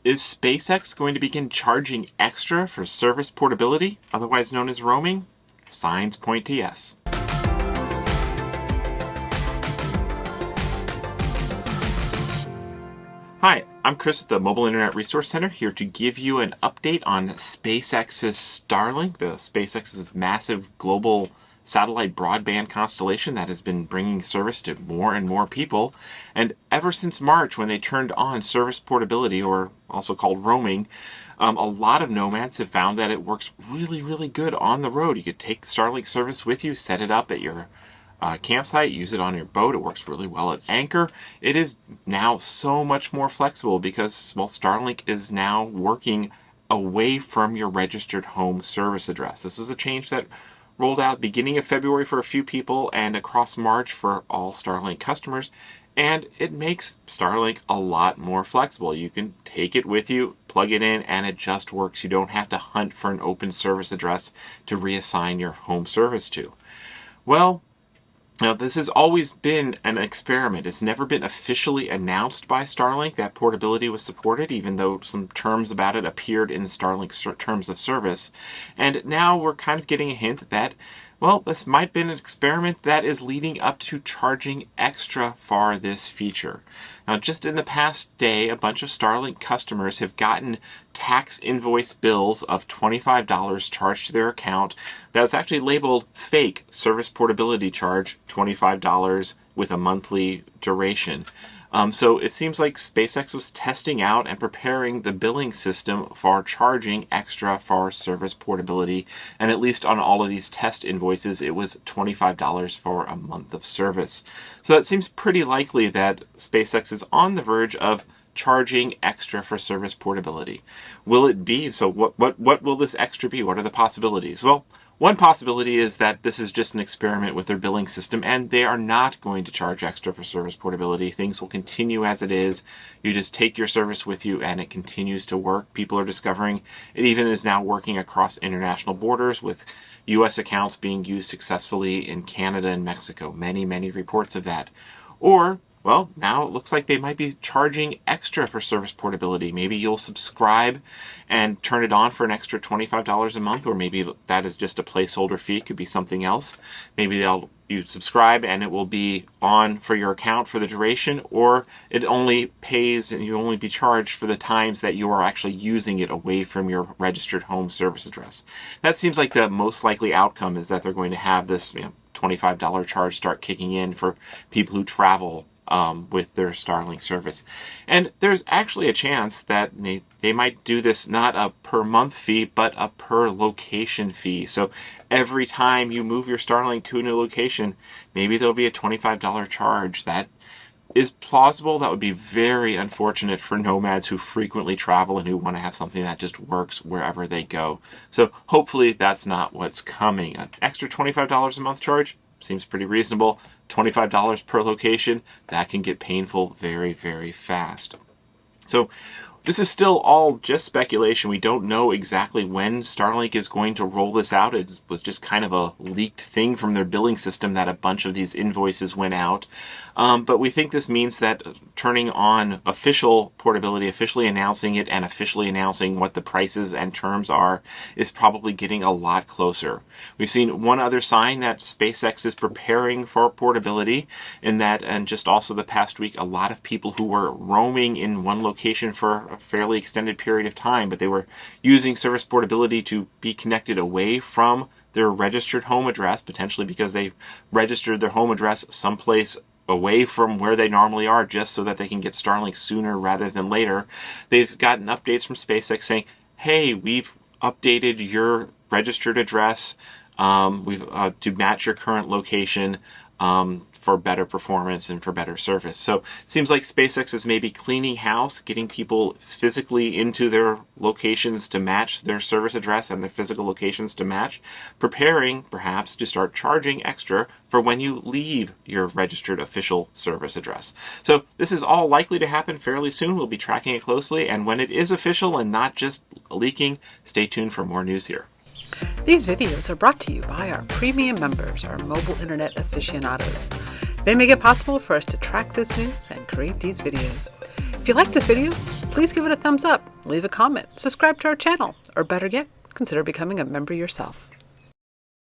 Is SpaceX going to begin charging extra for service portability, otherwise known as roaming? Signs point to yes. Hi, I'm Chris with the Mobile Internet Resource Center, here to give you an update on SpaceX's Starlink, SpaceX's massive global satellite broadband constellation that has been bringing service to more and more people. And ever since March, when they turned on service portability, or also called roaming, a lot of nomads have found that it works really, really good on the road. You could take Starlink service with you, set it up at your campsite, use it on your boat. It works really well at anchor. It is now so much more flexible because, well, Starlink is now working away from your registered home service address. This was a change that rolled out beginning of February for a few people and across March for all Starlink customers. And it makes Starlink a lot more flexible. You can take it with you, plug it in, and it just works. You don't have to hunt for an open service address to reassign your home service to. Well, now, this has always been an experiment. It's never been officially announced by Starlink that portability was supported, even though some terms about it appeared in the Starlink terms of service. And now we're kind of getting a hint that, well, this might have been an experiment that is leading up to charging extra for this feature. Now, just in the past day, a bunch of Starlink customers have gotten tax invoice bills of $25 charged to their account that was actually labeled fake service portability charge, $25 with a monthly duration. So it seems like SpaceX was testing out and preparing the billing system for charging extra for service portability. And at least on all of these test invoices, it was $25 for a month of service. So that seems pretty likely that SpaceX is on the verge of charging extra for service portability. Will it be? So what will this extra be? What are the possibilities? Well, one possibility is that this is just an experiment with their billing system and they are not going to charge extra for service portability. Things will continue as it is. You just take your service with you and it continues to work. People are discovering it even is now working across international borders, with US accounts being used successfully in Canada and Mexico. Many, many reports of that. Or, well, now it looks like they might be charging extra for service portability. Maybe you'll subscribe and turn it on for an extra $25 a month, or maybe that is just a placeholder fee. It could be something else. Maybe you subscribe and it will be on for your account for the duration, or it only pays and you only be charged for the times that you are actually using it away from your registered home service address. That seems like the most likely outcome, is that they're going to have this $25 charge start kicking in for people who travel with their Starlink service. And there's actually a chance that they might do this not a per month fee, but a per location fee. So every time you move your Starlink to a new location, maybe there'll be a $25 charge. That is plausible. That would be very unfortunate for nomads who frequently travel and who want to have something that just works wherever they go. So hopefully that's not what's coming. An extra $25 a month charge seems pretty reasonable. $25 per location, that can get painful very, very fast. So this is still all just speculation. We don't know exactly when Starlink is going to roll this out. It was just kind of a leaked thing from their billing system that a bunch of these invoices went out. But we think this means that turning on official portability, officially announcing it and officially announcing what the prices and terms are, is probably getting a lot closer. We've seen one other sign that SpaceX is preparing for portability, in that, and just also the past week, a lot of people who were roaming in one location for a fairly extended period of time, but they were using service portability to be connected away from their registered home address, potentially because they registered their home address someplace away from where they normally are, just so that they can get Starlink sooner rather than later. They've gotten updates from SpaceX saying, hey, we've updated your registered address to match your current location for better performance and for better service. So it seems like SpaceX is maybe cleaning house, getting people physically into their locations to match their service address and their physical locations to match, preparing perhaps to start charging extra for when you leave your registered official service address. So this is all likely to happen fairly soon. We'll be tracking it closely, and when it is official and not just leaking, stay tuned for more news here. These videos are brought to you by our premium members, our mobile internet aficionados. They make it possible for us to track this news and create these videos. If you like this video, please give it a thumbs up, leave a comment, subscribe to our channel, or better yet, consider becoming a member yourself.